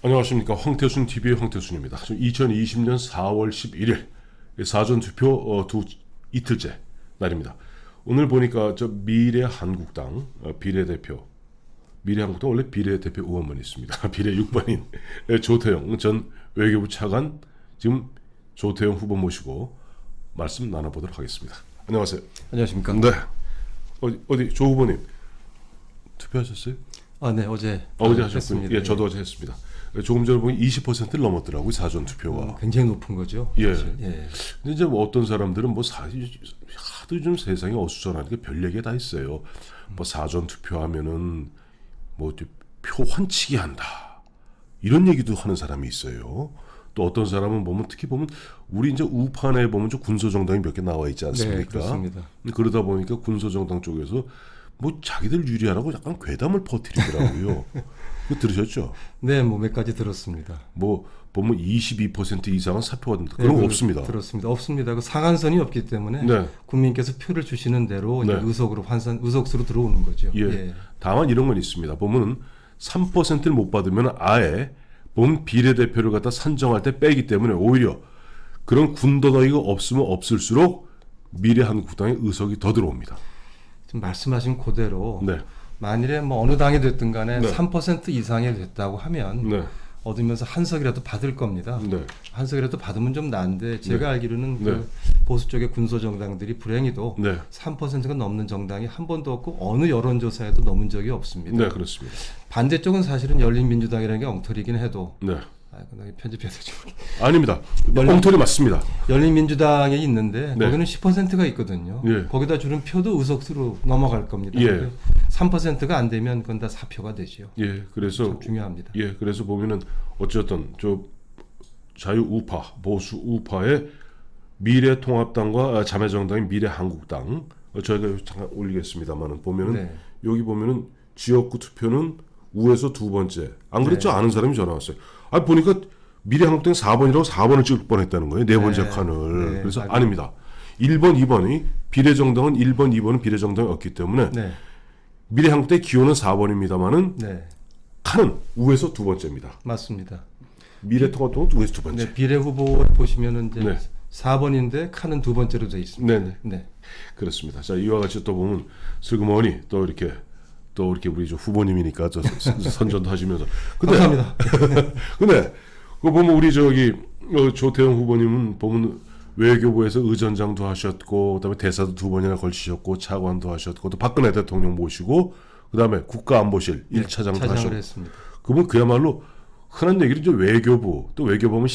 안녕하십니까. 황태순 TV의 황태순입니다. 2020년 4월 11일 사전투표 이틀째 날입니다. 오늘 보니까 미래한국당 비례대표, 미래한국당 원래 비례대표 의원만 있습니다. 비례 6번인 조태영 전 외교부 차관, 지금 조태영 후보 모시고 말씀 나눠보도록 하겠습니다. 안녕하세요. 안녕하십니까. 네. 어디 조 후보님 투표하셨어요? 네, 어제 하셨군요. 했습니다. 예, 저도 어제 했습니다. 조금 전에 보니 20%를 넘었더라고요, 사전 투표가. 굉장히 높은 거죠. 예. 사실. 예. 근데 이제 뭐 어떤 사람들은 하도 요즘 세상에 어수선하니까 별 얘기가 다 있어요. 뭐 사전 투표하면은 뭐 표 환치기 한다, 이런 얘기도 하는 사람이 있어요. 또 어떤 사람은 특히 보면 우리 이제 우판에 보면 군소 정당이 몇 개 나와 있지 않습니까? 네, 그렇습니다. 그러다 보니까 군소 정당 쪽에서 뭐 자기들 유리하라고 약간 괴담을 퍼뜨리더라고요. 그거 들으셨죠? 네, 뭐 몇 가지 들었습니다. 뭐 보면 22% 이상은 사표가 된다. 그런 거 없습니다. 들었습니다. 없습니다. 그 상한선이 없기 때문에 네. 국민께서 표를 주시는 대로 네. 이제 의석수로 들어오는 거죠. 예. 예. 다만 이런 건 있습니다. 보면 3%를 못 받으면 아예 본 비례대표를 갖다 선정할 때 빼기 때문에 오히려 그런 군더더기가 없으면 없을수록 미래한국당의 의석이 더 들어옵니다. 지금 말씀하신 그대로 네. 만일에 뭐 어느 당이 됐든 간에 네. 3% 이상이 됐다고 하면 네. 얻으면서 한 석이라도 받을 겁니다. 네. 한 석이라도 받으면 좀 나은데 제가 알기로는 네. 그 보수 쪽의 군소 정당들이 불행히도 네. 3%가 넘는 정당이 한 번도 없고 어느 여론조사에도 넘은 적이 없습니다. 네, 그렇습니다. 반대쪽은 사실은 열린민주당이라는 게 엉터리긴 해도 네. 편집해서 좀 아닙니다. 엉터리 맞습니다. 열린민주당에 있는데 네. 거기는 10%가 있거든요. 예. 거기다 주는 표도 의석수로 넘어갈 겁니다. 예. 3%가 안 되면 그건 다 사표가 되죠. 예, 그래서 참 중요합니다. 예, 그래서 보면은 어쨌든 자유 우파, 보수 우파의 미래통합당과 자매정당인 미래한국당, 저희가 잠깐 올리겠습니다만은 보면은 네. 여기 보면은 지역구 투표는 우에서 두 번째. 안 그랬죠? 네. 아는 사람이 전화 왔어요. 보니까 미래한국당 4번이라고 4번을 찍을 뻔했다는 거예요. 네 번째 네. 칸을. 네. 그래서 아닙니다. 1번, 2번이 비례정당은 1번, 2번은 비례정당이 없기 때문에 네. 미래한국당의 기호는 4번입니다만은 네. 칸은 우에서 두 번째입니다. 맞습니다. 미래통합당은 우에서 두 번째. 네, 비례 후보 보시면은 이제 네. 4번인데 칸은 두 번째로 되어 있습니다. 네네. 네. 그렇습니다. 자, 이와 같이 또 보면 슬그머니 또 이렇게 우리 후보님이니까 선전도 하시면서. 근데, 감사합니다. 근데 그거 보면 우리 조태영 후보님은 보면 외교부에서 의전장도 하셨고, 그다음에 대사도 두 번이나 걸치셨고, 차관도 하셨고, 또 박근혜 대통령 모시고, 그다음에 국가안보실 1차장도 차장을 하셨고. 했습니다. 그분 그야말로 흔한 얘기를 이제 외교부, 또 외교부면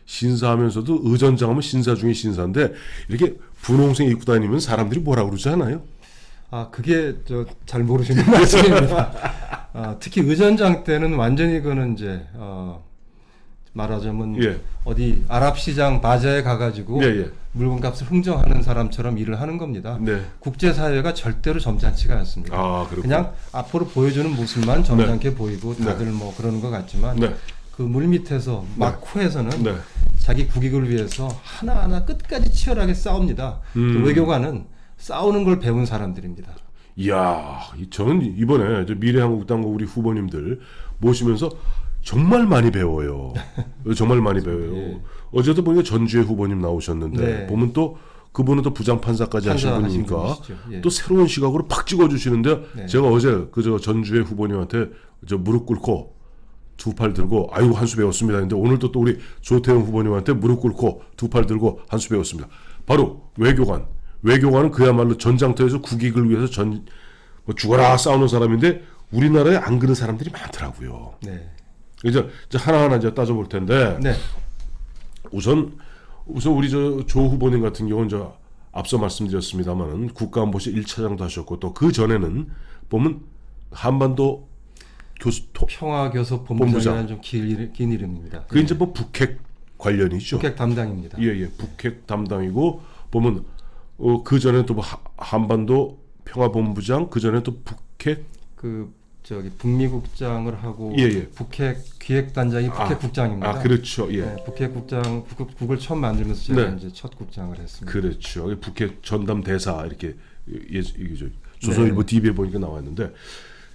신사하면서도 의전장하면 신사 중에 신사인데, 이렇게 분홍색 입고 다니면 사람들이 뭐라 그러지 않아요? 그게 잘 모르시는 말씀입니다. 특히 의전장 때는 완전히 그는 이제 말하자면 예. 어디 아랍 시장 바자에 가가지고 예. 물건값을 흥정하는 사람처럼 일을 하는 겁니다. 네. 국제사회가 절대로 점잖지가 않습니다. 그렇군요. 그냥 앞으로 보여주는 모습만 점잖게 보이고 다들 뭐 그러는 것 같지만 네. 그 물 밑에서 막후에서는 네. 자기 국익을 위해서 하나하나 끝까지 치열하게 싸웁니다. 그 외교관은 싸우는 걸 배운 사람들입니다. 이야, 저는 이번에 미래한국당과 우리 후보님들 모시면서 정말 많이 배워요. 정말 많이 배워요. 예. 어제도 보니까 전주의 후보님 나오셨는데 네. 보면 또 그분은 또 부장판사까지 하신 판사 분이니까 분이시죠. 예. 또 새로운 시각으로 팍 찍어주시는데 네. 제가 어제 전주의 후보님한테 무릎 꿇고 두 팔 들고 아이고 한 수 배웠습니다. 근데 오늘도 또 우리 조태영 후보님한테 무릎 꿇고 두 팔 들고 한 수 배웠습니다. 바로 외교관은 그야말로 전장터에서 국익을 위해서 죽어라 싸우는 사람인데 우리나라에 안 그런 사람들이 많더라고요. 네. 이제 하나하나 이제 따져볼 텐데 네. 우선 우리 조 후보님 같은 경우는 앞서 말씀드렸습니다만은 국가안보실 1차장도 하셨고 또 그 전에는 보면 한반도 평화교섭본부장이라는 좀 긴 이름입니다. 그 이제 북핵 관련이죠. 북핵 담당입니다. 예, 북핵 담당이고 보면 그 전에 또 한반도 평화본부장, 그 전에 또 북핵 북미국장을 하고 예. 북핵 기획단장이 북핵국장입니다. 그렇죠. 예. 네, 북핵국을 처음 만들면서 제가 네. 이제 첫 국장을 했습니다. 그렇죠. 북핵 전담 대사 이렇게 조선일보 네. TV에 보니까 나왔는데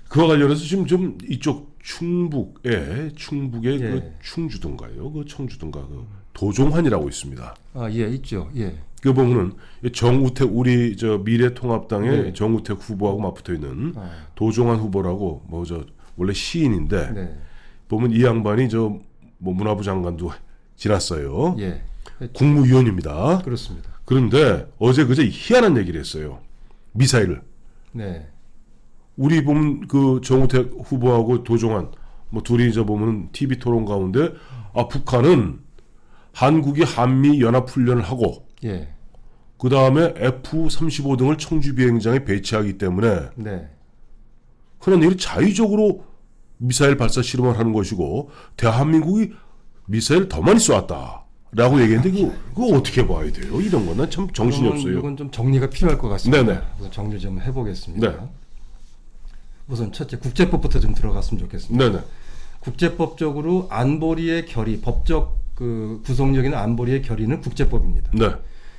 그와 관련해서 지금 좀 이쪽 충북의 예. 그 충주든가요, 그 청주든가 그 도종환이라고 있습니다. 아, 예, 있죠. 예. 그 보면은 정우택 우리 저 미래통합당의 네. 정우택 후보하고 맞붙어 있는 아, 도종환 후보라고 뭐 저 원래 시인인데 네. 보면 이 양반이 저 뭐 문화부 장관도 지났어요. 예. 국무위원입니다. 그렇습니다. 그런데 어제 그제 희한한 얘기를 했어요. 미사일을. 네. 우리 보면 그 정우택 후보하고 도종환 뭐 둘이 저 보면 TV 토론 가운데 북한은 한국이 한미 연합 훈련을 하고 예. 그 다음에 F-35 등을 청주 비행장에 배치하기 때문에 네. 흔한 얘기로 자의적으로 미사일 발사 실험을 하는 것이고 대한민국이 미사일 더 많이 쏘았다라고 얘기했는데 그거 어떻게 봐야 돼요? 이런 거는 참 정신이 없어요. 이건 좀 정리가 필요할 것 같습니다. 네네. 우선 정리 좀 해보겠습니다. 네. 우선 첫째 국제법부터 좀 들어갔으면 좋겠습니다. 네네. 국제법적으로 안보리의 결의, 법적 그 구속력이나 안보리의 결의는 국제법입니다. 네.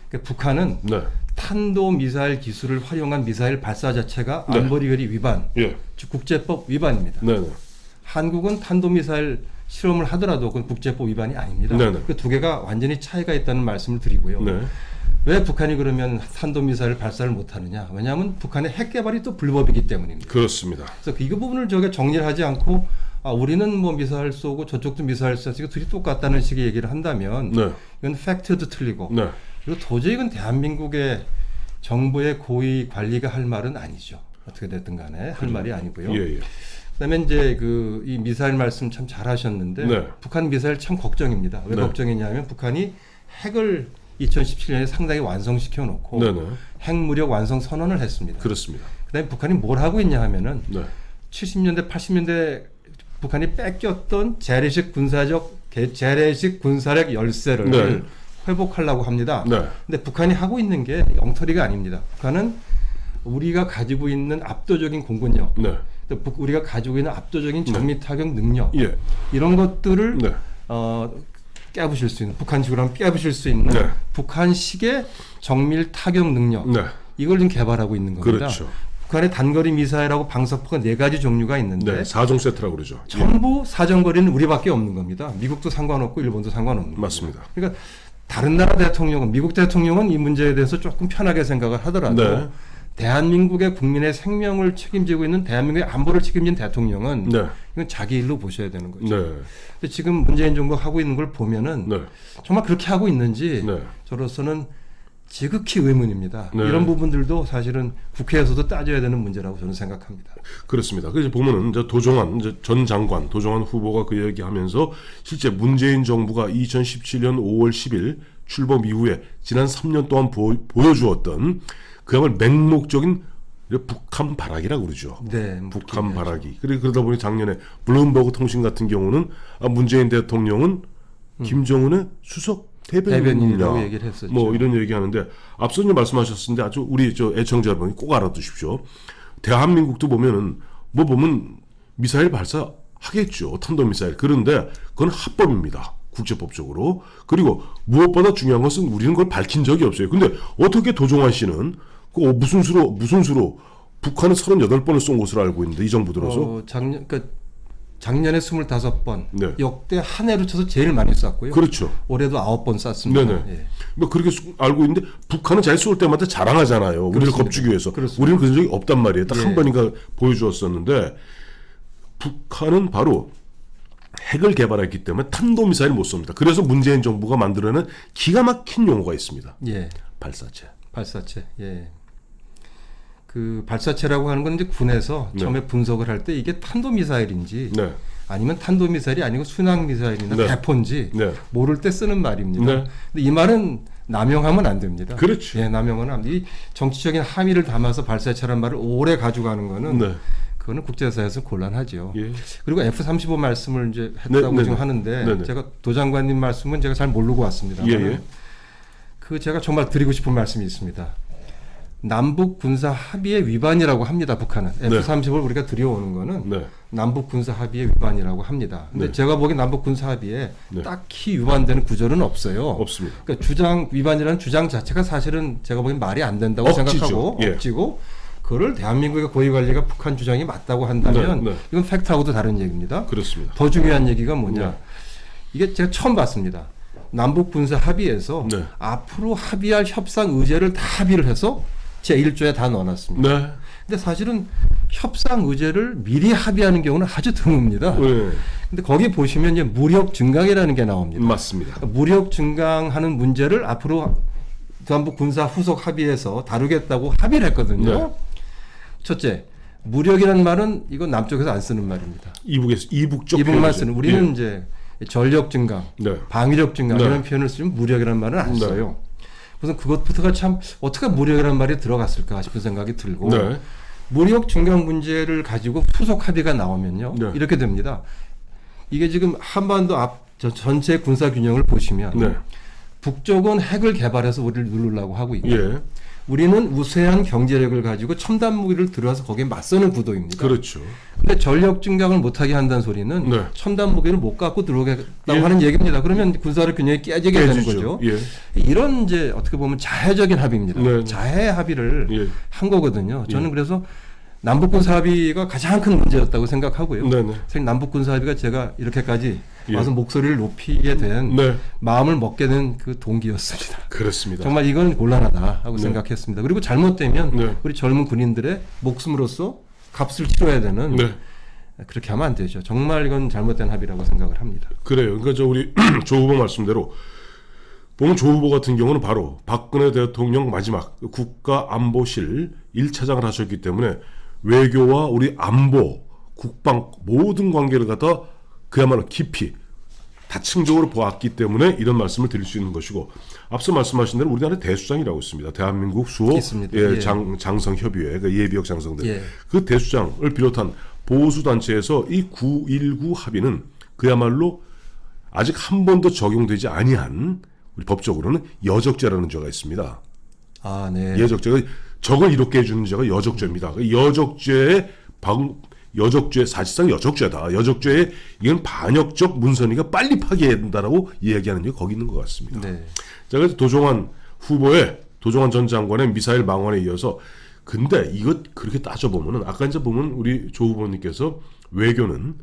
그러니까 북한은 네. 탄도 미사일 기술을 활용한 미사일 발사 자체가 네. 안보리 결의 위반, 예. 즉 국제법 위반입니다. 네네. 한국은 탄도 미사일 실험을 하더라도 그건 국제법 위반이 아닙니다. 네네. 그 두 개가 완전히 차이가 있다는 말씀을 드리고요. 네. 왜 북한이 그러면 탄도 미사일 발사를 못하느냐? 왜냐하면 북한의 핵 개발이 또 불법이기 때문입니다. 그렇습니다. 그래서 이 부분을 저희가 정리를 하지 않고 우리는 뭐 미사일 쏘고 저쪽도 미사일 쏘고 둘이 똑같다는 식의 얘기를 한다면 네. 이건 팩트도 틀리고 네. 그리고 도저히 이건 대한민국의 정부의 고위 관리가 할 말은 아니죠. 어떻게 됐든 간에 할 말이 아니고요. 예, 예. 그다음에 이제 이 미사일 말씀 참 잘하셨는데 네. 북한 미사일 참 걱정입니다. 왜 네. 걱정이냐면 북한이 핵을 2017년에 상당히 완성시켜 놓고 네네. 핵무력 완성 선언을 했습니다. 그렇습니다. 그다음에 북한이 뭘 하고 있냐 하면은 네. 70년대 80년대 북한이 뺏겼던 재래식 군사력 열세를 네. 회복하려고 합니다. 네. 근데 북한이 하고 있는 게 엉터리가 아닙니다. 북한은 우리가 가지고 있는 압도적인 공군력, 네. 또 우리가 가지고 있는 압도적인 정밀 타격 능력 예. 이런 것들을 네. 깨부실 수 있는 북한식으로 하면 깨부실 수 있는 네. 북한식의 정밀 타격 능력 네. 이걸 지금 개발하고 있는 겁니다. 그렇죠. 북한의 단거리 미사일하고 방사포가 4가지 종류가 있는데 네. 4종 세트라고 그러죠. 전부 사정거리는 우리밖에 없는 겁니다. 미국도 상관없고 일본도 상관없는 맞습니다. 겁니다. 그러니까 다른 나라 대통령은 미국 대통령은 이 문제에 대해서 조금 편하게 생각을 하더라도 네. 대한민국의 국민의 생명을 책임지고 있는 대한민국의 안보를 책임진 대통령은 네. 이건 자기 일로 보셔야 되는 거죠. 네. 근데 지금 문재인 정부가 하고 있는 걸 보면은 네. 정말 그렇게 하고 있는지 네. 저로서는 지극히 의문입니다. 네. 이런 부분들도 사실은 국회에서도 따져야 되는 문제라고 저는 생각합니다. 그렇습니다. 그래서 보면은 이제 도종환 이제 전 장관, 도종환 후보가 그 얘기하면서 실제 문재인 정부가 2017년 5월 10일 출범 이후에 지난 3년 동안 보여주었던 그야말로 맹목적인 북한 발악이라고 그러죠. 네, 북한 발악이. 그러다 보니 작년에 블룸버그 통신 같은 경우는 문재인 대통령은 김정은의 수석 대변인이라고 대변인이라고 얘기를 했었죠. 뭐 이런 얘기하는데 앞서 이제 말씀하셨는데 아주 우리 저 애청자 여러분이 꼭 알아두십시오. 대한민국도 보면은 뭐 보면 미사일 발사하겠죠. 탄도 미사일. 그런데 그건 합법입니다. 국제법적으로. 그리고 무엇보다 중요한 것은 우리는 그걸 밝힌 적이 없어요. 근데 어떻게 도종환 씨는 무슨 수로 북한은 38번을 쏜 것으로 알고 있는데 이 정부 들어서 작년에 25번, 네. 역대 한 해로 쳐서 제일 많이 쐈고요. 그렇죠. 올해도 9번 쐈습니다. 네네. 예. 뭐 그렇게 알고 있는데 북한은 잘 쏠 때마다 자랑하잖아요. 우리를 그렇습니다. 겁주기 위해서. 그렇습니다. 우리는 그런 적이 없단 말이에요. 딱 한 예. 번인가 보여주었었는데 북한은 바로 핵을 개발했기 때문에 탄도미사일을 못 쏩니다. 그래서 문재인 정부가 만들어낸 기가 막힌 용어가 있습니다. 예. 발사체. 발사체. 예. 그 발사체라고 하는 건 이제 군에서 네. 처음에 분석을 할 때 이게 탄도 미사일인지 네. 아니면 탄도 미사일이 아니고 순항 미사일이나 네. 대포인지 네. 모를 때 쓰는 말입니다. 네. 근데 이 말은 남용하면 안 됩니다. 그렇죠. 예, 남용은 안 돼. 이 정치적인 함의를 담아서 발사체란 말을 오래 가져가는 거는 네. 그거는 국제사에서 곤란하죠. 예. 그리고 F-35 말씀을 이제 했다고 네, 지금 네. 하는데 네, 네. 제가 도 장관님 말씀은 제가 잘 모르고 왔습니다. 예, 예. 그 제가 정말 드리고 싶은 말씀이 있습니다. 남북 군사 합의의 위반이라고 합니다. 북한은 네. F-35를 우리가 들여오는 거는 네. 남북 군사 합의의 위반이라고 합니다. 근데 네. 제가 보기엔 남북 군사 합의에 네. 딱히 위반되는 구절은 없어요. 없습니다. 그러니까 주장 위반이라는 주장 자체가 사실은 제가 보기엔 말이 안 된다고 억지죠. 생각하고 예. 억지고 그걸 대한민국의 고위 관리가 북한 주장이 맞다고 한다면 네, 네. 이건 팩트하고도 다른 얘기입니다. 그렇습니다. 더 중요한 얘기가 뭐냐? 네. 이게 제가 처음 봤습니다. 남북 군사 합의에서 네. 앞으로 합의할 협상 의제를 다 합의를 해서 제1조에 다 넣어놨습니다. 네. 근데 사실은 협상 의제를 미리 합의하는 경우는 아주 드뭅니다. 네. 근데 거기 보시면 이제 무력 증강이라는 게 나옵니다. 맞습니다. 그러니까 무력 증강하는 문제를 앞으로 남북 군사 후속 합의에서 다루겠다고 합의를 했거든요. 네. 첫째, 무력이라는 말은 이건 남쪽에서 안 쓰는 말입니다. 이북적 이북만 표현이죠. 쓰는 우리는 예. 이제 전력 증강, 네. 방위력 증강 네. 이런 표현을 쓰면 무력이라는 말은 안 네. 써요. 우선 그것부터가 참 어떻게 무력이라는 말이 들어갔을까 싶은 생각이 들고 네. 무력 증강 문제를 가지고 후속 합의가 나오면요. 네. 이렇게 됩니다. 이게 지금 한반도 전체 군사 균형을 보시면 네. 북쪽은 핵을 개발해서 우리를 누르려고 하고 있고 예. 우리는 우세한 경제력을 가지고 첨단 무기를 들어와서 거기에 맞서는 구도입니다. 그렇죠. 근데 전력 증강을 못하게 한다는 소리는 네. 첨단 무기를 못 갖고 들어오겠다고 예. 하는 얘기입니다. 그러면 군사력 균형이 깨지게 되는 깨지죠. 거죠. 예. 이런 이제 어떻게 보면 자해적인 합의입니다. 네. 자해 합의를 예. 한 거거든요. 저는 예. 그래서 남북군사 합의가 가장 큰 문제였다고 생각하고요. 네네. 사실 남북군사 합의가 제가 이렇게까지 예. 와서 목소리를 높이게 된 네. 마음을 먹게 된 그 동기였습니다. 그렇습니다. 정말 이건 곤란하다 하고 네. 생각했습니다. 그리고 잘못되면 네. 우리 젊은 군인들의 목숨으로서 값을 치러야 되는 네. 그렇게 하면 안 되죠. 정말 이건 잘못된 합의라고 생각을 합니다. 그래요. 그러니까 저 우리 조 후보 말씀대로 보면 조 후보 같은 경우는 바로 박근혜 대통령 마지막 국가안보실 1차장을 하셨기 때문에 외교와 우리 안보, 국방 모든 관계를 갖다 그야말로 깊이 다층적으로 보았기 때문에 이런 말씀을 드릴 수 있는 것이고 앞서 말씀하신 대로 우리나라 대수장이라고 있습니다. 대한민국 수호 있습니다. 예, 예. 장성협의회 그 예비역 장성들 예. 그 대수장을 비롯한 보수단체에서 이 9.19 합의는 그야말로 아직 한 번도 적용되지 아니한 우리 법적으로는 여적죄라는 죄가 있습니다. 아, 네. 여적죄가 적을 이롭게 해주는 죄가 여적죄입니다. 그 여적죄 사실상 여적죄다. 여적죄에 이건 반역적 문선위가 빨리 파기해야 된다라고 이야기하는 게 거기 있는 것 같습니다. 네. 자, 그래서 도종환 전 장관의 미사일 망언에 이어서 근데 이것 그렇게 따져보면은 아까 이제 보면 우리 조 후보님께서 외교는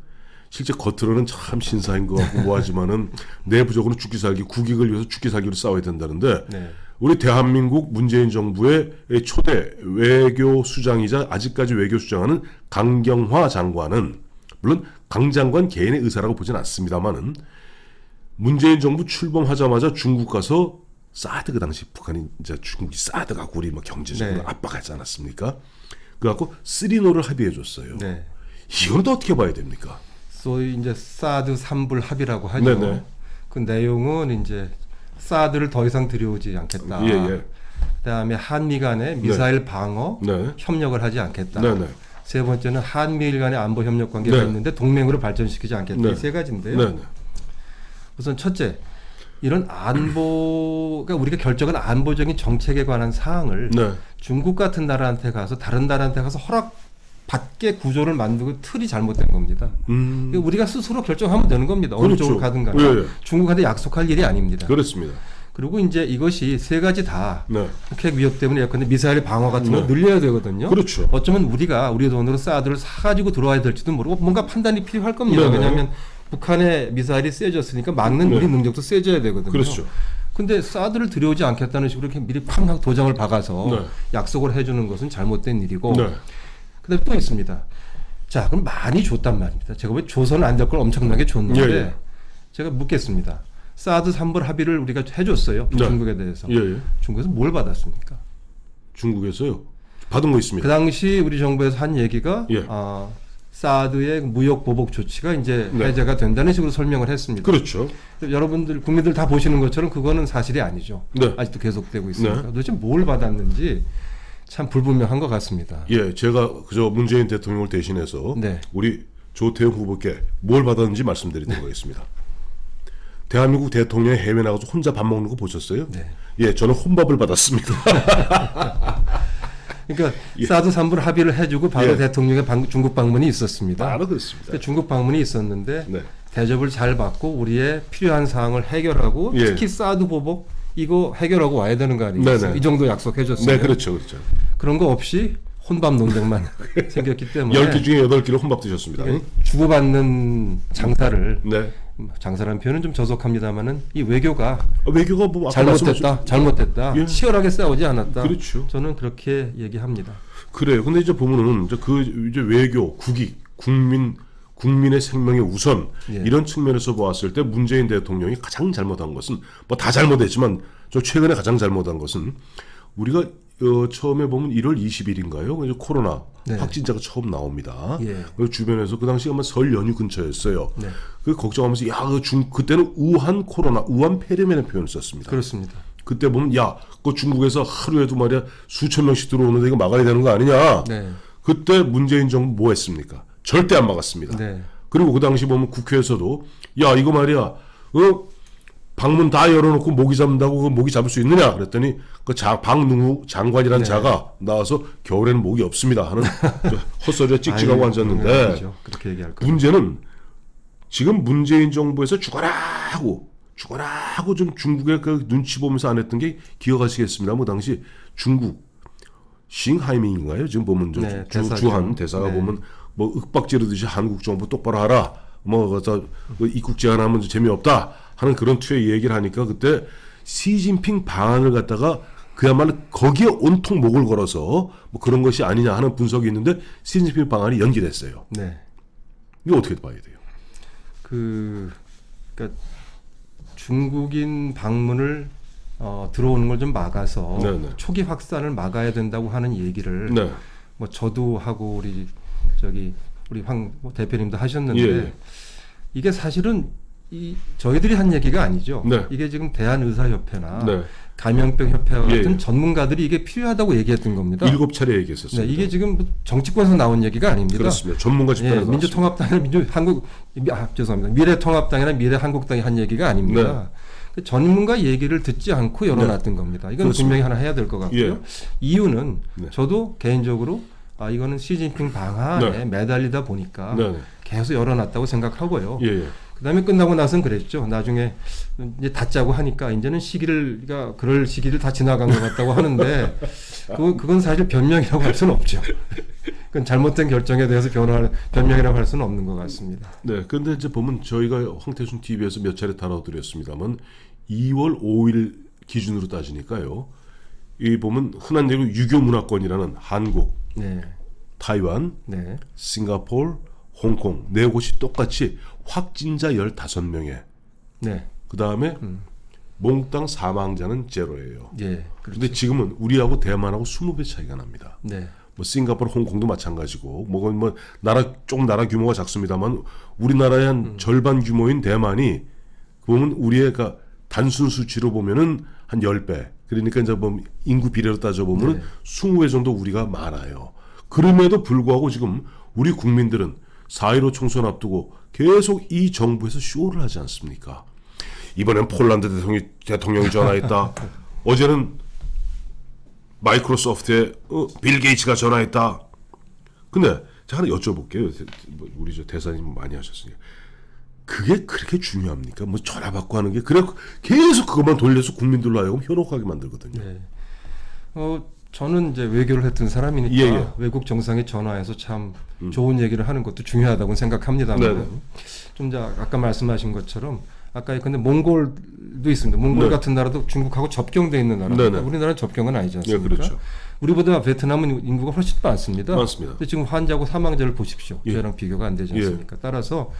실제 겉으로는 참 신사인 것 같고 뭐하지만은 내부적으로 죽기 살기 국익을 위해서 죽기 살기로 싸워야 된다는데 네. 우리 대한민국 문재인 정부의 초대 외교 수장이자 아직까지 외교 수장하는 강경화 장관은 물론 강 장관 개인의 의사라고 보진 않습니다만은 문재인 정부 출범하자마자 중국 가서 사드 그 당시 북한이 이제 중국이 사드 갖고 우리 뭐 경제적으로 네. 압박하지 않았습니까? 그래갖고 쓰리노를 합의해줬어요. 네. 이거는 또 어떻게 봐야 됩니까? 소위 이제 사드 3불 합의라고 하죠. 네네. 그 내용은 이제 사드를 더 이상 들여오지 않겠다. 예. 그다음에 한미 간의 미사일 방어 네. 협력을 하지 않겠다. 네네. 세 번째는 한미일 간의 안보 협력 관계가 네. 있는데 동맹으로 발전시키지 않겠다. 네. 이 세 가지인데요. 네네. 우선 첫째, 이런 안보가 우리가 결정한 안보적인 정책에 관한 사항을 네. 중국 같은 나라한테 가서 다른 나라한테 가서 허락받게 구조를 만들고 틀이 잘못된 겁니다. 우리가 스스로 결정하면 되는 겁니다. 어느 그렇죠. 쪽으로 가든 간에. 예. 중국한테 약속할 일이 아닙니다. 그렇습니다. 그리고 이제 이것이 세 가지 다 네. 핵 위협 때문에 예컨대 미사일 방어 같은 걸 네. 늘려야 되거든요. 그렇죠. 어쩌면 우리 돈으로 사드를 사가지고 들어와야 될지도 모르고 뭔가 판단이 필요할 겁니다. 네네. 왜냐하면 북한의 미사일이 세졌으니까 막는 네. 우리 능력도 세져야 되거든요. 그렇죠. 근데 사드를 들여오지 않겠다는 식으로 이렇게 미리 팡 도장을 박아서 네. 약속을 해주는 것은 잘못된 일이고 네. 그다음에 또 있습니다. 자, 그럼 많이 줬단 말입니다. 제가 왜 줘서는 안 될 걸 엄청나게 줬는데 예. 제가 묻겠습니다. 사드 3불 합의를 우리가 해줬어요. 네. 중국에 대해서. 예. 중국에서 뭘 받았습니까? 중국에서요. 받은 거 있습니다. 그 당시 우리 정부에서 한 얘기가 예. 사드의 무역 보복 조치가 이제 네. 해제가 된다는 식으로 설명을 했습니다. 그렇죠. 여러분들 국민들 다 보시는 것처럼 그거는 사실이 아니죠. 네. 아직도 계속되고 있습니다. 네. 도대체 뭘 받았는지 참 불분명한 것 같습니다. 예, 제가 그저 문재인 대통령을 대신해서 네. 우리 조태용 후보께 뭘 받았는지 말씀드리도록 하겠습니다. 대한민국 대통령이 해외 나가서 혼자 밥 먹는 거 보셨어요? 네. 예, 저는 혼밥을 받았습니다. 그러니까 사드 3불 합의를 해주고 바로 예. 대통령의 중국 방문이 있었습니다. 바로 그렇습니다. 근데 중국 방문이 있었는데 네. 대접을 잘 받고 우리의 필요한 사항을 해결하고 예. 특히 사드 보복 이거 해결하고 와야 되는 거 아니겠어요? 네네. 이 정도 약속해줬어요. 네, 그렇죠. 그런 거 없이 혼밥 논쟁만 생겼기 때문에 10개 중에 8개를 혼밥 드셨습니다. 주고받는 장사를 네. 장사라는 표현은 좀 저속합니다만은 이 외교가 외교가 뭐 아까 말씀하신- 잘못됐다. 예. 치열하게 싸우지 않았다. 그렇죠. 저는 그렇게 얘기합니다. 그래요. 근데 이제 보면은 이제 외교, 국익, 국민의 생명의 우선 예. 이런 측면에서 보았을 때 문재인 대통령이 가장 잘못한 것은 뭐 다 잘못했지만 저 최근에 가장 잘못한 것은 우리가 처음에 보면 1월 20일인가요? 이제 코로나 네. 확진자가 처음 나옵니다. 예. 그 주변에서 그 당시 아마 설 연휴 근처였어요. 네. 그 걱정하면서 그때는 우한 코로나, 우한 폐렴이라는 표현을 썼습니다. 그렇습니다. 그때 보면 그 중국에서 하루에도 말이야 수천 명씩 들어오는데 이거 막아야 되는 거 아니냐. 네. 그때 문재인 정부 뭐 했습니까? 절대 안 막았습니다. 네. 그리고 그 당시 보면 국회에서도 이거 말이야 방문 다 열어놓고 모기 잡는다고 그 모기 잡을 수 있느냐 그랬더니 박능우 장관이라는 네. 자가 나와서 겨울에는 모기 없습니다 하는 헛소리에 찍찍하고 앉았는데 아니죠. 그렇게 얘기할 거예요. 문제는 지금 문재인 정부에서 죽어라 하고 좀 중국의 그 눈치 보면서 안 했던 게 기억하시겠습니다. 뭐 당시 중국 싱하이밍인가요? 지금 보면 네, 주한 대사가 네. 보면 뭐 윽박지르듯이 한국 정부 똑바로 하라. 입국 제한하면 재미없다 하는 그런 투의 얘기를 하니까 그때 시진핑 방안을 갖다가 그야말로 거기에 온통 목을 걸어서 뭐 그런 것이 아니냐 하는 분석이 있는데 시진핑 방안이 연기됐어요. 네. 이거 어떻게 봐야 돼요? 그러니까 중국인 방문을 들어오는 걸 좀 막아서 네네. 초기 확산을 막아야 된다고 하는 얘기를 네. 뭐 저도 하고 우리 황 대표님도 하셨는데 예. 이게 사실은 저희들이 한 얘기가 아니죠. 네. 이게 지금 대한의사협회나 네. 감염병협회 예, 같은 예. 전문가들이 이게 필요하다고 얘기했던 겁니다. 7차례 얘기했었습니다. 네, 이게 지금 정치권에서 나온 얘기가 아닙니다. 그렇습니다. 전문가 집단에서 나왔습니다. 민주통합당이나 죄송합니다. 미래통합당이나 미래한국당이 한 얘기가 아닙니다. 그 전문가 얘기를 듣지 않고 열어놨던 겁니다. 이건 그렇습니다. 분명히 하나 해야 될 것 같고요. 예. 이유는 네. 저도 개인적으로 이거는 시진핑 방안에 네. 매달리다 보니까 네. 계속 열어놨다고 생각하고요. 예, 예. 그다음에 끝나고 나서는 그랬죠. 나중에 이제 닫자고 하니까 이제는 그럴 시기를 다 지나간 것 같다고 하는데 그건 사실 변명이라고 할 수는 없죠. 그건 잘못된 결정에 대해서 변명이라고 할 수는 없는 것 같습니다. 네, 근데 이제 보면 저희가 황태순 TV에서 몇 차례 다뤄드렸습니다만 2월 5일 기준으로 따지니까요. 이 보면 흔한 얘기로 유교 문화권이라는 한국, 네, 타이완, 네, 싱가포르, 홍콩 네 곳이 똑같이 확진자 15명에 네, 그 다음에 몽땅 사망자는 제로예요. 예, 그런데 지금은 우리하고 대만하고 20배 차이가 납니다. 네, 뭐 싱가포르, 홍콩도 마찬가지고 뭐 나라 규모가 작습니다만 우리나라의 한 절반 규모인 대만이 보면 우리의 단순 수치로 보면은 한 10배. 그러니까 이제 뭐 인구 비례로 따져 보면은 네. 20배 정도 우리가 많아요. 그럼에도 불구하고 지금 우리 국민들은 4.15 총선 앞두고 계속 이 정부에서 쇼를 하지 않습니까? 이번엔 폴란드 대통령이 전화했다. 어제는 마이크로소프트의 빌 게이츠가 전화했다. 근데 제가 하나 여쭤볼게요. 우리 대사님 많이 하셨으니까. 그게 그렇게 중요합니까? 뭐 전화 받고 하는 게 그래 계속 그것만 돌려서 국민들로 하여금 현혹하게 만들거든요. 네. 저는 이제 외교를 했던 사람이니까 예, 예. 외국 정상이 전화해서 참 좋은 얘기를 하는 것도 중요하다고 생각합니다만 네네. 좀 아까 말씀하신 것처럼 아까 근데 몽골도 있습니다. 몽골 네. 같은 나라도 중국하고 접경돼 있는 나라입니다. 네네. 우리나라는 접경은 아니지 예, 않습니까? 그렇죠. 우리보다 베트남은 인구가 훨씬 많습니다. 많습니다. 근데 지금 환자고 사망자를 보십시오. 예. 저희랑 비교가 안 되지 않습니까? 따라서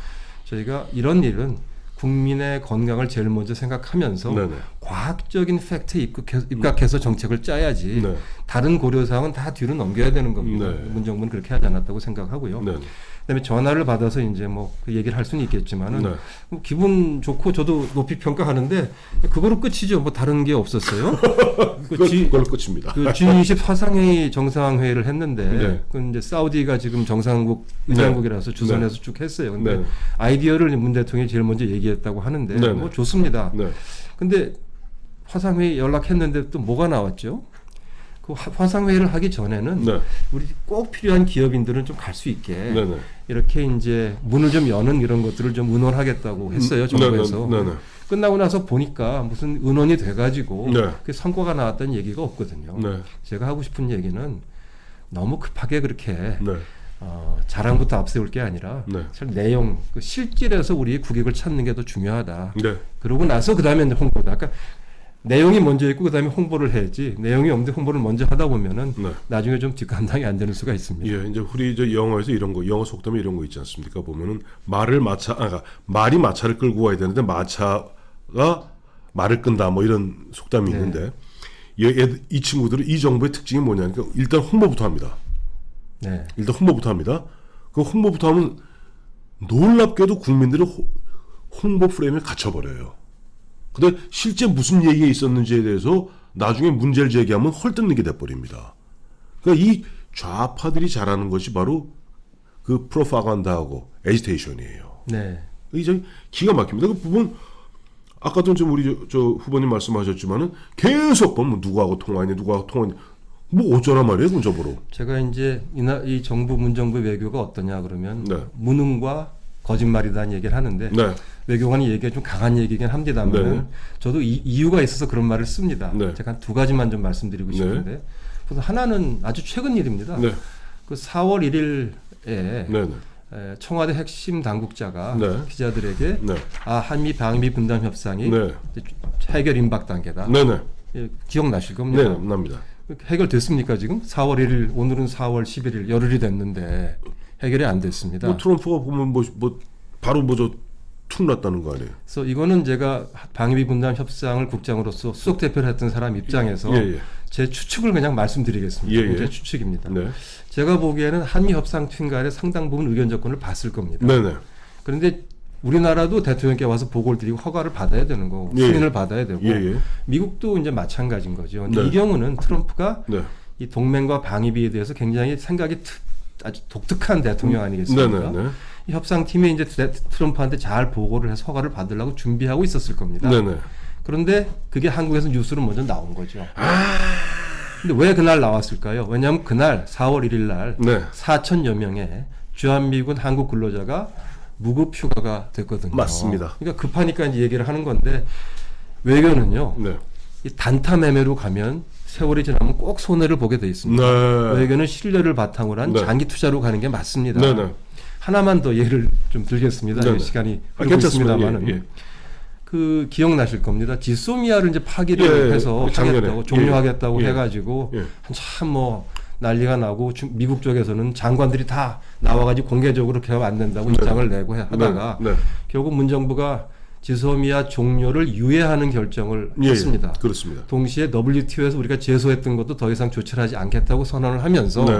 저희가 이런 일은 국민의 건강을 제일 먼저 생각하면서 네네. 과학적인 팩트에 입각해서 정책을 짜야지 네. 다른 고려사항은 다 뒤로 넘겨야 되는 겁니다. 네. 문정부는 그렇게 하지 않았다고 생각하고요. 네. 그다음에 전화를 받아서 이제 뭐 그 얘기를 할 수는 있겠지만은 네. 뭐 기분 좋고 저도 높이 평가하는데 그거로 끝이죠. 뭐 다른 게 없었어요. 그걸로 끝입니다. 그 G20 화상회의 정상회의를 했는데 네. 그 이제 사우디가 지금 정상국 의장국이라서 주선해서 쭉 했어요. 근데 네. 아이디어를 문 대통령이 제일 먼저 얘기했다고 하는데 네. 뭐 좋습니다. 네. 근데 화상회의 연락했는데 또 뭐가 나왔죠? 그 화상회의를 하기 전에는 네. 우리 꼭 필요한 기업인들은 좀 갈 수 있게 네네. 이렇게 이제 문을 좀 여는 이런 것들을 좀 의논하겠다고 했어요. 정부에서. 네네. 끝나고 나서 보니까 무슨 의논이 돼가지고 네. 그 성과가 나왔다는 얘기가 없거든요. 네. 제가 하고 싶은 얘기는 너무 급하게 그렇게 네. 자랑부터 앞세울 게 아니라 네. 참 내용, 그 실질에서 우리의 국익을 찾는 게 더 중요하다. 네. 그러고 나서 그 다음에 홍보다. 그러니까 내용이 먼저 있고 그 다음에 홍보를 해야지 내용이 없는데 홍보를 먼저 하다 보면은 네. 나중에 좀 뒷감당이 안 되는 수가 있습니다. 예, 이제 우리 저 영어에서 이런 거, 영어 속담에 이런 거 있지 않습니까? 보면은 말이 마차를 끌고 와야 되는데 마차가 말을 끈다, 뭐 이런 속담이 네. 있는데 이 친구들은 이 정부의 특징이 뭐냐니까 일단 홍보부터 합니다. 네. 일단 홍보부터 합니다. 그 홍보부터 하면 놀랍게도 국민들이 홍보 프레임에 갇혀버려요. 근데 실제 무슨 얘기가 있었는지에 대해서 나중에 문제를 제기하면 헐뜯는 게 돼버립니다. 그러니까 이 좌파들이 잘하는 것이 바로 그 프로파간다하고 에지테이션이에요. 네. 이제 기가 막힙니다. 그 부분 아까도 좀 우리 저 후보님 말씀하셨지만은 계속 보면 누구하고 통화했니, 뭐 어쩌란 말이에요, 문자보로. 제가 이제 이 정부 문정부 외교가 어떠냐 그러면 네. 무능과 거짓말이라는 얘기를 하는데 네. 외교관이 얘기가 좀 강한 얘기긴 합니다만 네. 저도 이유가 있어서 그런 말을 씁니다. 네. 제가 한 두 가지만 좀 말씀드리고 싶은데 그래서 하나는 아주 최근 일입니다. 네. 그 4월 1일에 네. 네. 청와대 핵심 당국자가 네. 기자들에게 네. 한미 방위 분담 협상이 네. 해결 임박 단계다. 네네. 예, 기억나실 네, 겁니다. 납니다. 해결됐습니까 지금? 4월 1일 오늘은 4월 11일 열흘이 됐는데 해결이 안 됐습니다. 뭐 트럼프가 보면 바로 툭 났다는 거 아니에요? 그래서 이거는 제가 방위 분담 협상을 국장으로서 수석 대표를 했던 사람 입장에서 예, 예. 제 추측을 그냥 말씀드리겠습니다. 예, 예. 제 추측입니다. 네. 제가 보기에는 한미 협상 팀 간의 상당 부분 의견 조건을 봤을 겁니다. 네네. 그런데 우리나라도 대통령께 와서 보고를 드리고 허가를 받아야 되는 거고 예, 승인을 받아야 되고 예, 예. 미국도 이제 마찬가지인 거죠. 근데 네. 이 경우는 트럼프가 네. 이 동맹과 방위비에 대해서 굉장히 생각이 아주 독특한 대통령 아니겠습니까? 네네네. 이 협상팀이 이제 트럼프한테 잘 보고를 해서 허가를 받으려고 준비하고 있었을 겁니다. 네네. 그런데 그게 한국에서 뉴스로 먼저 나온 거죠. 근데 왜 그날 나왔을까요? 왜냐하면 그날 4월 1일 날 네. 4천여 명의 주한미군 한국 근로자가 무급 휴가가 됐거든요. 맞습니다. 그러니까 급하니까 이제 얘기를 하는 건데 외교는요. 네. 이 단타 매매로 가면 세월이 지나면 꼭 손해를 보게 돼 있습니다. 네. 외교는 신뢰를 바탕으로 한 네. 장기 투자로 가는 게 맞습니다. 네네. 하나만 더 예를 좀 들겠습니다. 네네. 시간이 아, 흐르고 괜찮습니다. 있습니다만은 예, 예. 그 기억나실 겁니다. 지소미아를 이제 파기를 예, 해서 작년에. 하겠다고 종료하겠다고 예. 해가지고 예. 한참 뭐 난리가 나고 미국 쪽에서는 장관들이 다 나와가지고 공개적으로 개업 안 된다고 네. 입장을 내고 하다가 네. 네. 결국 문정부가 지소미아 종료를 유예하는 결정을 예, 했습니다. 그렇습니다. 동시에 WTO에서 우리가 제소했던 것도 더 이상 조치를 하지 않겠다고 선언을 하면서 네.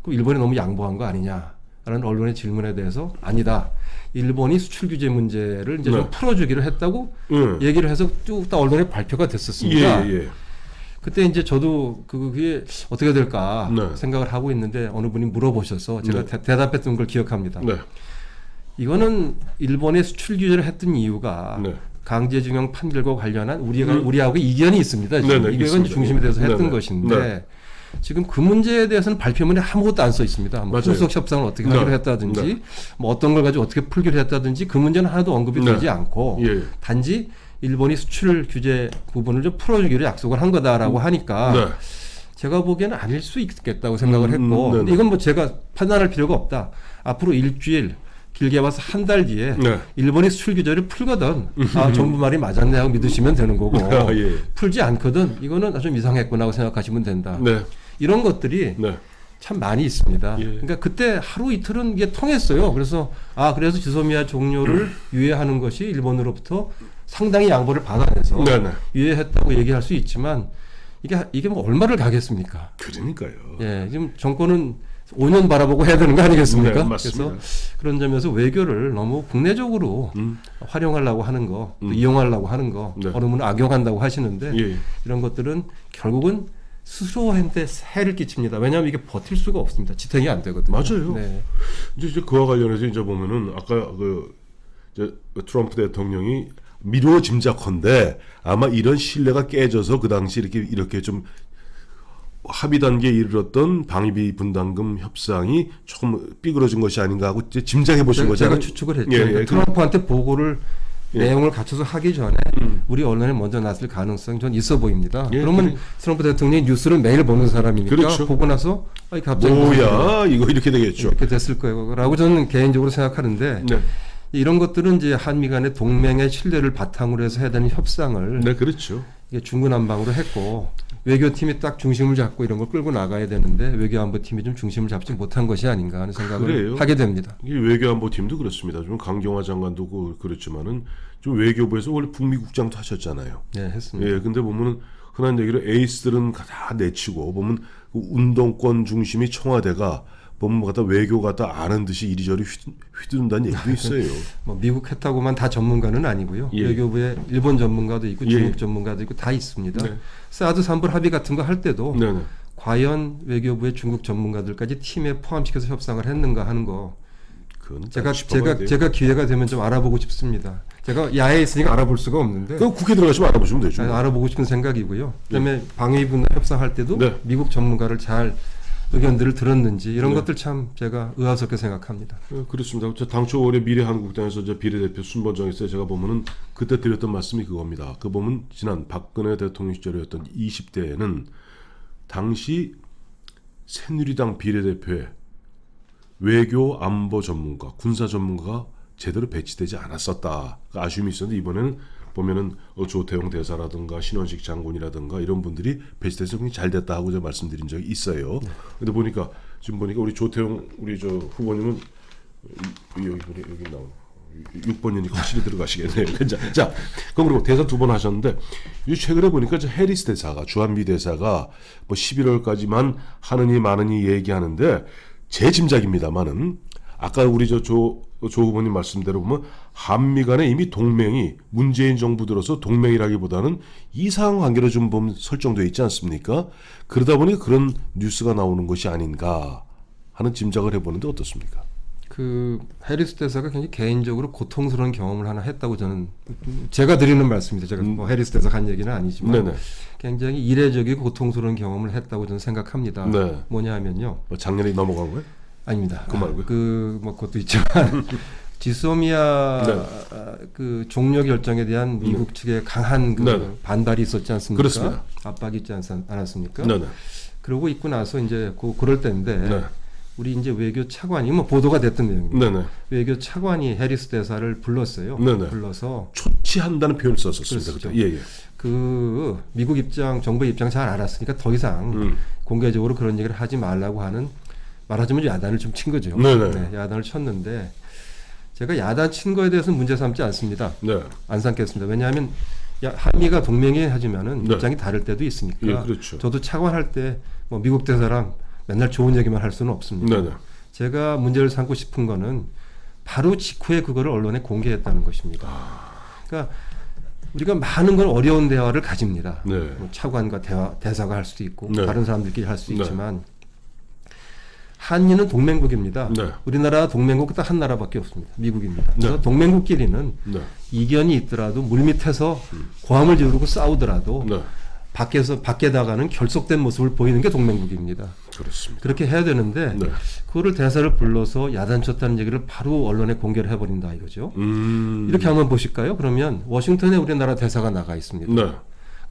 그럼 일본이 너무 양보한 거 아니냐라는 언론의 질문에 대해서 아니다. 일본이 수출 규제 문제를 이제 네. 좀 풀어주기로 했다고 얘기를 해서 쭉 다 언론에 발표가 됐었습니다. 예, 예. 그때 이제 저도 그게 어떻게 될까 네. 생각을 하고 있는데 어느 분이 물어보셔서 제가 네. 대답했던 걸 기억합니다. 네. 이거는 일본의 수출 규제를 했던 이유가 네. 강제징용 판결과 관련한 우리하고 이견이 있습니다. 네네, 이건 있습니다. 중심이 돼서 했던 네네. 것인데 네. 지금 그 문제에 대해서는 발표문에 아무것도 안 써 있습니다. 뭐 맞아요. 후속 협상을 어떻게 네. 하기로 했다든지 네. 뭐 어떤 걸 가지고 어떻게 풀기로 했다든지 그 문제는 하나도 언급이 네. 되지 않고 예. 단지 일본이 수출 규제 부분을 좀 풀어주기로 약속을 한 거다라고 하니까 네. 제가 보기에는 아닐 수 있겠다고 생각을 했고 네네. 근데 이건 뭐 제가 판단할 필요가 없다. 앞으로 일주일 길게 봐서 한 달 뒤에 네. 일본이 수출 규제를 풀거든 정부 말이 맞았네 하고 믿으시면 되는 거고 아, 예. 풀지 않거든 이거는 좀 이상했구나 하고 생각하시면 된다. 네. 이런 것들이 네. 참 많이 있습니다. 예. 그러니까 그때 하루 이틀은 이게 통했어요. 그래서 그래서 지소미아 종료를 유예하는 것이 일본으로부터 상당히 양보를 받아내서 네네. 유예했다고 얘기할 수 있지만 이게 뭐 얼마를 가겠습니까? 그러니까요. 예, 지금 정권은 5년 바라보고 해야 되는 거 아니겠습니까? 네, 맞습니다. 그래서 그런 점에서 외교를 너무 국내적으로 활용하려고 하는 거, 또 이용하려고 하는 거, 네. 어느 분은 악용한다고 하시는데 예. 이런 것들은 결국은 스스로한테 해를 끼칩니다. 왜냐하면 이게 버틸 수가 없습니다. 지탱이 안 되거든요. 맞아요. 네. 이제 그와 관련해서 이제 보면은 아까 이제 트럼프 대통령이 미루어 짐작컨대 아마 이런 신뢰가 깨져서 그 당시 이렇게 좀 합의 단계에 이르렀던 방위비 분담금 협상이 조금 삐그러진 것이 아닌가 하고 이제 짐작해 보신 제가 거잖아요. 추측을 했죠. 예, 예. 그러니까 트럼프한테 보고를 예. 내용을 갖춰서 하기 전에 우리 언론에 먼저 났을 가능성이 전 있어 보입니다. 예, 그러면 그래. 트럼프 대통령이 뉴스를 매일 보는 사람이니까 그렇죠. 보고 나서 아니 갑자기 뭐야 이거 이렇게 되겠죠. 이렇게 됐을 거라고 저는 개인적으로 생각하는데 네, 이런 것들은 이제 한미 간의 동맹의 신뢰를 바탕으로 해서 해야 되는 협상을 네 그렇죠. 이게 중구난방으로 했고 외교팀이 딱 중심을 잡고 이런 걸 끌고 나가야 되는데 외교안보팀이 좀 중심을 잡지 못한 것이 아닌가 하는 생각을 그래요. 하게 됩니다. 이 외교안보팀도 그렇습니다. 좀 강경화 장관도 그렇지만은 좀 외교부에서 원래 북미국장도 하셨잖아요. 네, 했습니다. 예, 근데 보면은 흔한 얘기로 에이스들은 다 내치고 보면 그 운동권 중심이 청와대가 보면 갖다 외교 갖다 아는 듯이 이리저리 휘두른다는 얘기도 있어요. 뭐 미국 했다고만 다 전문가는 아니고요. 예. 외교부에 일본 전문가도 있고 예. 중국 전문가도 있고 다 있습니다. 네. 사드 산불 합의 같은 거 할 때도 네네. 과연 외교부의 중국 전문가들까지 팀에 포함시켜서 협상을 했는가 하는 거 그건 제가 기회가 되면 좀 알아보고 싶습니다. 제가 야외에 있으니까 알아볼 수가 없는데 그 국회 들어가시면 알아보시면 되죠. 알아보고 싶은 생각이고요. 그다음에 방위부나 협상할 때도 네. 미국 전문가를 잘 의견들을 들었는지 이런 네. 것들 참 제가 의아스럽게 생각합니다. 그렇습니다. 저 당초 올해 미래한국당에서 저 비례대표 순번정에서 제가 보면은 그때 드렸던 말씀이 그겁니다. 그 보면 지난 박근혜 대통령 시절이었던 20대에는 당시 새누리당 비례대표에 외교 안보 전문가, 군사 전문가가 제대로 배치되지 않았었다. 그 아쉬움이 있었는데 이번에는 보면은 조태용 대사라든가 신원식 장군이라든가 이런 분들이 배치돼서 굉장히 잘 됐다 하고 제가 말씀드린 적이 있어요. 근데 보니까 지금 보니까 우리 조태용 우리 저 후보님은 여기 나오네. 6번이니까 확실히 들어가시겠네요. 자, 그럼 그리고 대사 2번 하셨는데 최근에 보니까 저 해리스 대사가 주한미 대사가 뭐 11월까지만 하느니 마느니 얘기하는데 제 짐작입니다만은 아까 우리 조 후보님 말씀대로 보면 한미 간에 이미 동맹이 문재인 정부 들어서 동맹이라기보다는 이상 관계로 좀 보면 설정되어 있지 않습니까? 그러다 보니 그런 뉴스가 나오는 것이 아닌가 하는 짐작을 해보는데 어떻습니까? 그 해리스 대사가 굉장히 개인적으로 고통스러운 경험을 하나 했다고 저는 제가 드리는 말씀입니다. 제가 뭐 해리스 대사가 한 얘기는 아니지만 네네. 굉장히 이례적이고 고통스러운 경험을 했다고 저는 생각합니다. 네. 뭐냐면요. 작년에 넘어간 거예요? 아닙니다. 그거 말고요? 뭐 그것도 있지만 지소미아 그 종료 결정에 대한 미국 측의 강한 그 네. 반발이 있었지 않습니까? 그렇습니다. 압박이 있지 않았습니까? 네네. 그러고 있고 나서 이제 그럴 때인데 네. 우리 이제 외교 차관이 뭐 보도가 됐던 내용입니다. 네네. 외교 차관이 해리스 대사를 불렀어요. 네네. 불러서 초치한다는 표현을 썼었습니다. 그렇죠. 그때. 예. 그 미국 입장, 정부 입장 잘 알았으니까 더 이상 공개적으로 그런 얘기를 하지 말라고 하는 말하자면 야단을 좀 친 거죠. 네네. 네, 야단을 쳤는데 제가 야단 친 거에 대해서는 문제 삼지 않습니다. 네. 안 삼겠습니다. 왜냐하면 한미가 동맹이 하지만은 네. 입장이 다를 때도 있으니까. 예, 그렇죠. 저도 차관할 때 뭐 미국 대사랑 맨날 좋은 얘기만 할 수는 없습니다. 네네. 제가 문제를 삼고 싶은 거는 바로 직후에 그거를 언론에 공개했다는 것입니다. 그러니까 우리가 많은 건 어려운 대화를 가집니다. 네. 뭐 차관과 대사가 할 수도 있고 네. 다른 사람들끼리 할 수도 네. 있지만 한미는 동맹국입니다. 네. 우리나라 동맹국 딱 한 나라밖에 없습니다. 미국입니다. 그래서 네. 동맹국끼리는 네. 이견이 있더라도 물밑에서 고함을 지르고 싸우더라도 네. 밖에다가는 결속된 모습을 보이는 게 동맹국입니다. 그렇습니다. 그렇게 해야 되는데 네. 그거를 대사를 불러서 야단쳤다는 얘기를 바로 언론에 공개를 해버린다 이거죠. 이렇게 한번 보실까요? 그러면 워싱턴에 우리나라 대사가 나가 있습니다. 네.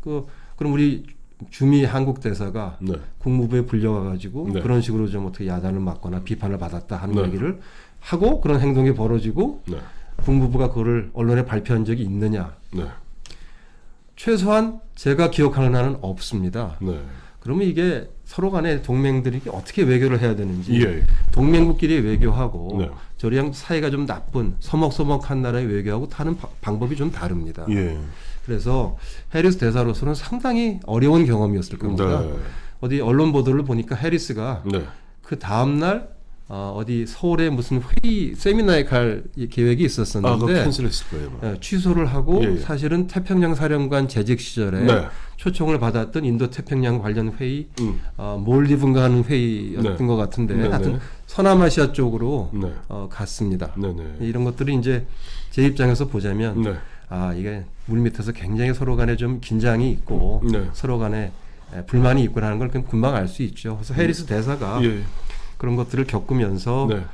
그럼 우리 주미 한국 대사가 네. 국무부에 불려와가지고 네. 그런 식으로 좀 어떻게 야단을 맞거나 비판을 받았다 하는 네. 얘기를 하고 그런 행동이 벌어지고 네. 국무부가 그거를 언론에 발표한 적이 있느냐? 네. 최소한 제가 기억하는 한은 없습니다. 네. 그러면 이게 서로 간에 동맹들이 어떻게 외교를 해야 되는지 예. 동맹국끼리 외교하고 네. 저랑 사이가 좀 나쁜 서먹서먹한 나라의 외교하고 하는 방법이 좀 다릅니다. 예. 그래서 해리스 대사로서는 상당히 어려운 경험이었을 겁니다. 네. 어디 언론 보도를 보니까 해리스가 네. 그 다음날 어디 서울에 무슨 회의 세미나에 갈 계획이 그거 있었었는데 캔슬했을 거예요. 취소를 하고 예, 예. 사실은 태평양 사령관 재직 시절에 네. 초청을 받았던 인도 태평양 관련 회의 음. 몰디브인가 하는 회의였던 네. 것 같은데 네, 하여튼 네. 서남아시아 쪽으로 네. 갔습니다. 네. 네. 이런 것들이 이제 제 입장에서 보자면 네. 이게 물밑에서 굉장히 서로 간에 좀 긴장이 있고 네. 서로 간에 불만이 있고 하는 걸 금방 알 수 있죠. 그래서 해리스 대사가 예. 그런 것들을 겪으면서 네.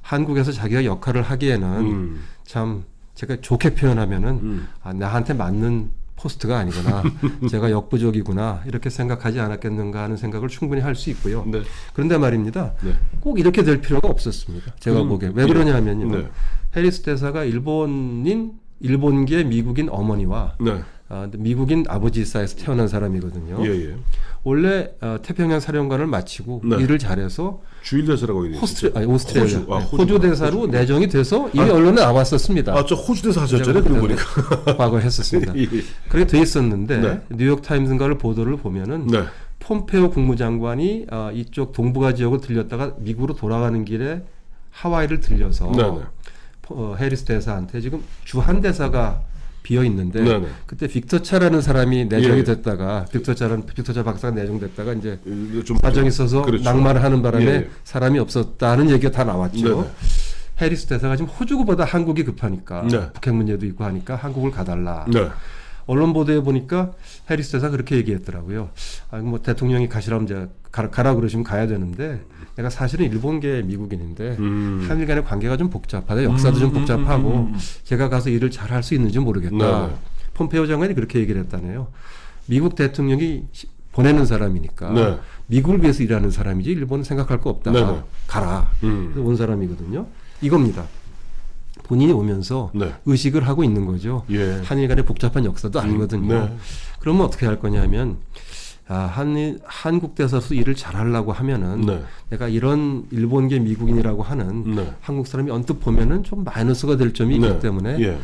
한국에서 자기가 역할을 하기에는 참 제가 좋게 표현하면은 나한테 맞는 포스트가 아니구나. 제가 역부족이구나. 이렇게 생각하지 않았겠는가 하는 생각을 충분히 할 수 있고요. 네. 그런데 말입니다. 네. 꼭 이렇게 될 필요가 없었습니다. 제가 보기에. 왜 그러냐면요. 네. 해리스 대사가 일본계 미국인 어머니와 네. 미국인 아버지 사이에서 태어난 사람이거든요. 예, 예. 원래 태평양 사령관을 마치고 네. 일을 잘해서 주일 대사라고 해야 되죠. 오스트레일리아 호주 대사로 호주. 내정이 돼서 이미 언론에 나왔었습니다. 저 호주 대사 하셨잖아요. 그러고 보니까. 과거에 했었습니다. 예. 그렇게 돼 있었는데 네. 뉴욕 타임즈인가를 보도를 보면은 네. 폼페오 국무장관이 이쪽 동북아 지역을 들렸다가 미국으로 돌아가는 길에 하와이를 들려서 네, 네. 해리스 대사한테 지금 주한 대사가 비어 있는데 네, 네. 그때 빅터 차라는 사람이 내정이 예. 됐다가 빅터 차 박사가 내정됐다가 이제 좀 사정이 있어서 그렇죠. 낙마를 하는 바람에 예. 사람이 없었다는 얘기가 다 나왔죠. 네, 네. 해리스 대사가 지금 호주보다 한국이 급하니까 네. 북핵 문제도 있고 하니까 한국을 가달라. 네. 언론 보도에 보니까 해리스 대사 그렇게 얘기했더라고요. 뭐 대통령이 가시라면 이제 가라 그러시면 가야 되는데 내가 사실은 일본계 미국인인데 한일 간의 관계가 좀 복잡하다. 역사도 좀 복잡하고 제가 가서 일을 잘 할 수 있는지 모르겠다. 네. 폼페오 장관이 그렇게 얘기를 했다네요. 미국 대통령이 보내는 사람이니까 네. 미국을 위해서 일하는 사람이지 일본은 생각할 거 없다. 네, 네. 가라. 그래서 온 사람이거든요. 이겁니다. 본인이 오면서 네. 의식을 하고 있는 거죠. 예. 한일 간의 복잡한 역사도 알거든요. 네. 그러면 어떻게 할 거냐면 한국 대사로서 일을 잘하려고 하면은 네. 내가 이런 일본계 미국인이라고 하는 네. 한국 사람이 언뜻 보면은 좀 마이너스가 될 점이 있기 네. 때문에 예.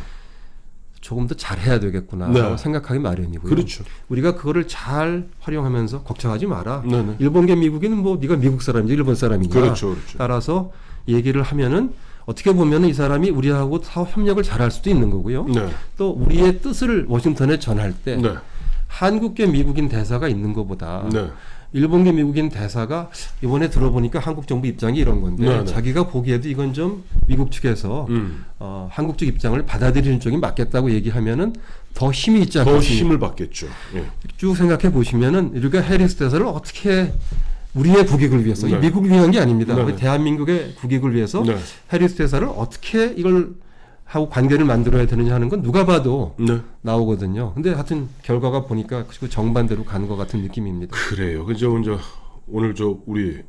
조금 더 잘해야 되겠구나 네. 생각하기 마련이고요. 그렇죠. 우리가 그거를 잘 활용하면서 걱정하지 마라. 네, 네. 일본계 미국인은 뭐 네가 미국 사람이지 일본 사람이냐. 그렇죠, 그렇죠. 따라서 얘기를 하면은 어떻게 보면은 이 사람이 우리하고 사업 협력을 잘할 수도 있는 거고요. 네. 또 우리의 뜻을 워싱턴에 전할 때 네. 한국계 미국인 대사가 있는 것보다 네. 일본계 미국인 대사가 이번에 들어보니까 한국 정부 입장이 이런 건데 네, 네. 자기가 보기에도 이건 좀 미국 측에서 한국 측 입장을 받아들이는 쪽이 맞겠다고 얘기하면은 더 힘이 있지 더 않겠습니까? 힘을 받겠죠. 예. 쭉 생각해 보시면은 우리가 해리스 대사를 어떻게 우리의 국익을 위해서 네. 이 미국을 위한 게 아닙니다. 네, 우리 네. 대한민국의 국익을 위해서 네. 해리스 대사를 어떻게 이걸 하고 관계를 만들어야 되느냐 하는 건 누가 봐도 네. 나오거든요. 근데 하여튼 결과가 보니까 그 정반대로 가는 것 같은 느낌입니다. 그래요. 그죠. 오늘 우리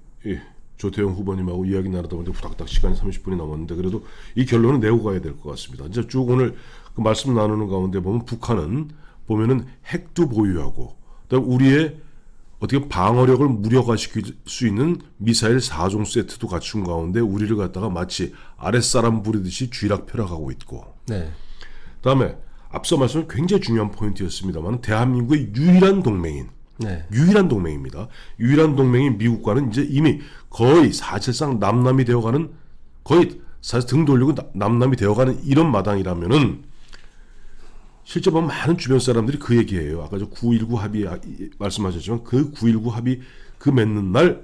조태영 후보님하고 이야기 나누다 보니까 후닥닥 시간이 30분이 넘었는데 그래도 이 결론은 내고 가야 될 것 같습니다. 이제 쭉 오늘 그 말씀 나누는 가운데 보면 북한은 보면은 핵도 보유하고 그다음에 우리의 어떻게 방어력을 무력화시킬 수 있는 미사일 4종 세트도 갖춘 가운데 우리를 갖다가 마치 아랫사람 부리듯이 쥐락펴락하고 있고 네. 그다음에 앞서 말씀은 굉장히 중요한 포인트였습니다만 대한민국의 유일한 동맹인 네. 유일한 동맹입니다. 유일한 동맹인 미국과는 이제 이미 거의 사실상 남남이 되어가는 거의 사실 등 돌리고 남남이 되어가는 이런 마당이라면은 실제 보면 많은 주변 사람들이 그 얘기예요. 아까 9.19 합의 말씀하셨지만 그 9.19 합의 그 맺는 날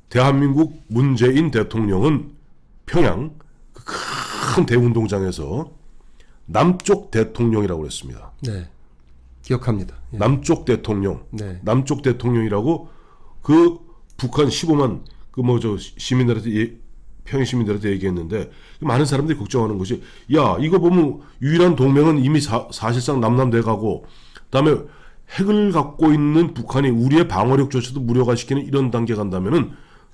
대한민국 문재인 대통령은 평양 그 큰 대운동장에서 남쪽 대통령이라고 그랬습니다. 네. 기억합니다. 예. 남쪽 대통령, 네. 남쪽 대통령이라고 그 북한 15만 시민들한테 평양 시민들한테 얘기했는데 많은 사람들이 걱정하는 것이 야 이거 보면 유일한 동맹은 이미 사실상 남남돼가고 그다음에 핵을 갖고 있는 북한이 우리의 방어력조차도 무력화시키는 이런 단계 간다면은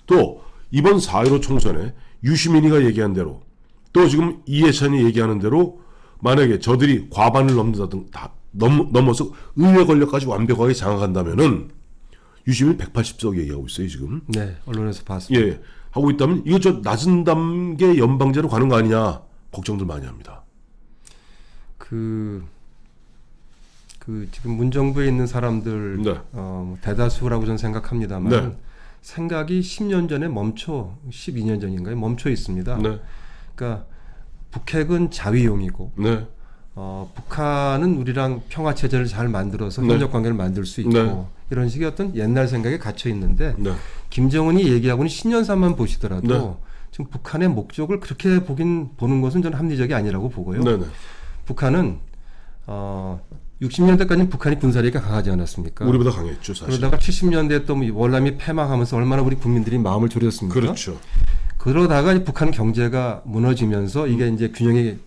또 이번 4.15 총선에 유시민이가 얘기한 대로 또 지금 이해찬이 얘기하는 대로 만약에 저들이 과반을 넘어서 의회 권력까지 완벽하게 장악한다면은 유시민 180석 얘기하고 있어요 지금. 네. 언론에서 봤습니다. 예, 하고 있다면 이거 저 낮은 단계 연방제로 가는 거 아니냐 걱정들 많이 합니다. 그 지금 문정부에 있는 사람들 네. 대다수라고 저는 생각합니다만 네. 생각이 10년 전에 12년 전인가요? 멈춰 있습니다. 네, 그러니까 북핵은 자위용이고 네, 북한은 우리랑 평화 체제를 잘 만들어서 네. 협력 관계를 만들 수 있고 네. 이런 식의 어떤 옛날 생각에 갇혀 있는데 네, 김정은이 얘기하고는 10년사만 보시더라도 네. 지금 북한의 목적을 그렇게 보는 것은 저는 합리적이 아니라고 보고요. 네, 네. 북한은 60년대까지는 북한이 군사력이 강하지 않았습니까? 우리보다 강했죠 사실. 그러다가 70년대에 또 월남이 패망하면서 얼마나 우리 국민들이 마음을 졸였습니까? 그렇죠. 그러다가 북한 경제가 무너지면서 이게 이제 균형이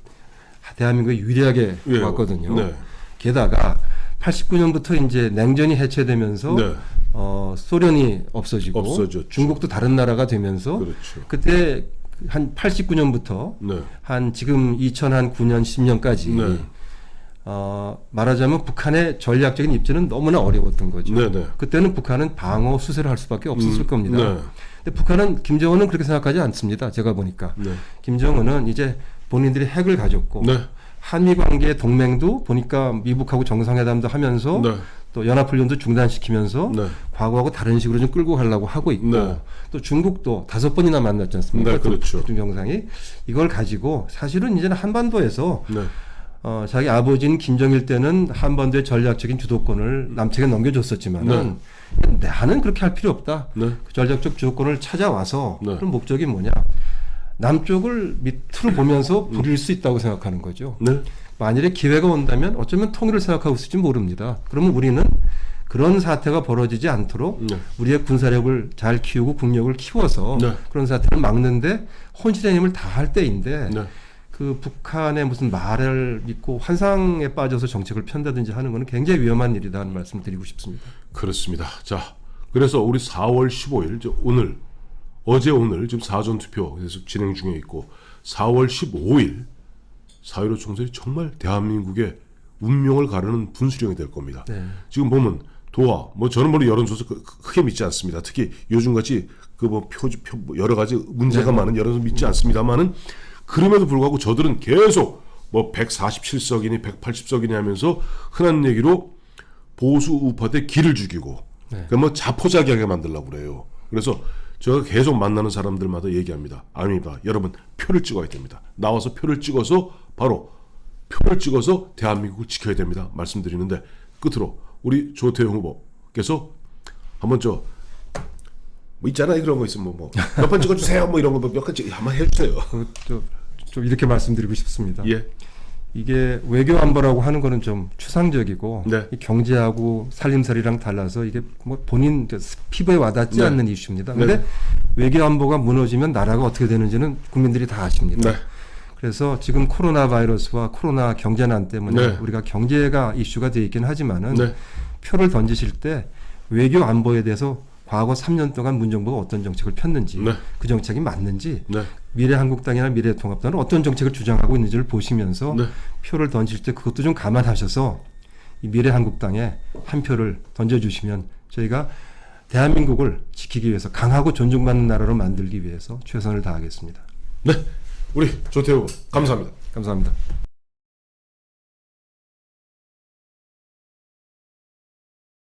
대한민국에 유리하게 예. 왔거든요. 네. 게다가 89년부터 이제 냉전이 해체되면서 네. 소련이 없어지고 없어졌죠. 중국도 다른 나라가 되면서 그렇죠. 그때 한 89년부터 네. 한 지금 2009년 10년까지 네. 말하자면 북한의 전략적인 입지는 너무나 어려웠던 거죠. 네, 네. 그때는 북한은 방어 수세를 할 수밖에 없었을 겁니다. 네. 근데 북한은 김정은은 그렇게 생각하지 않습니다. 제가 보니까 네. 김정은은 이제 본인들이 핵을 가졌고 네. 한미 관계 동맹도 보니까 미국하고 정상회담도 하면서 네. 또 연합훈련도 중단시키면서 네. 과거하고 다른 식으로 좀 끌고 가려고 하고 있고 네. 또 중국도 5번이나 만났지 않습니까? 네, 그렇죠. 북중 정상이 이걸 가지고 사실은 이제는 한반도에서 네. 자기 아버지인 김정일 때는 한반도의 전략적인 주도권을 남측에 넘겨줬었지만은 나는 그렇게 할 필요 없다. 네. 그 전략적 주도권을 찾아와서 네. 그런 목적이 뭐냐? 남쪽을 밑으로 보면서 부릴 수 있다고 생각하는 거죠. 네. 만일에 기회가 온다면 어쩌면 통일을 생각하고 있을지 모릅니다. 그러면 우리는 그런 사태가 벌어지지 않도록 네. 우리의 군사력을 잘 키우고 국력을 키워서 네. 그런 사태를 막는데 혼신의 힘을 다할 때인데 네. 그 북한의 무슨 말을 믿고 환상에 빠져서 정책을 편다든지 하는 것은 굉장히 위험한 일이다 하는 말씀을 드리고 싶습니다. 그렇습니다. 자, 그래서 우리 4월 15일 오늘 어제 오늘 지금 사전 투표 계속 진행 중에 있고 4월 15일 4.15 총선이 정말 대한민국의 운명을 가르는 분수령이 될 겁니다. 네. 지금 보면 도화 저는 여론조사 크게 믿지 않습니다. 특히 요즘같이 여러 가지 문제가 많은 여론조사 믿지 않습니다만은 그럼에도 불구하고 저들은 계속 147석이니 180석이니 하면서 흔한 얘기로 보수 우파한테 기를 죽이고 그러니까 자포자기하게 만들려고 그래요. 그래서 제가 계속 만나는 사람들마다 얘기합니다. 아닙니다. 여러분 표를 찍어야 됩니다. 나와서 표를 찍어서 바로 표를 찍어서 대한민국을 지켜야 됩니다. 말씀드리는데 끝으로 우리 조태용 후보께서 한번 있잖아요. 그런 거 있으면 몇 번 찍어주세요. 이런 거 몇 번 한번 해주세요. 좀 이렇게 말씀드리고 싶습니다. 예. 이게 외교 안보라고 하는 거는 좀 추상적이고 네. 이 경제하고 살림살이랑 달라서 이게 본인 피부에 와닿지 네. 않는 이슈입니다. 그런데 네. 외교 안보가 무너지면 나라가 어떻게 되는지는 국민들이 다 아십니다. 네. 그래서 지금 코로나 바이러스와 코로나 경제난 때문에 네. 우리가 경제가 이슈가 되어 있긴 하지만은 네. 표를 던지실 때 외교 안보에 대해서 과거 3년 동안 문정부가 어떤 정책을 폈는지 네. 그 정책이 맞는지 네. 미래한국당이나 미래통합당은 어떤 정책을 주장하고 있는지를 보시면서 네. 표를 던질 때 그것도 좀 감안하셔서 이 미래한국당에 한 표를 던져주시면 저희가 대한민국을 지키기 위해서 강하고 존중받는 나라로 만들기 위해서 최선을 다하겠습니다. 네. 우리 조태용 후보 감사합니다. 감사합니다.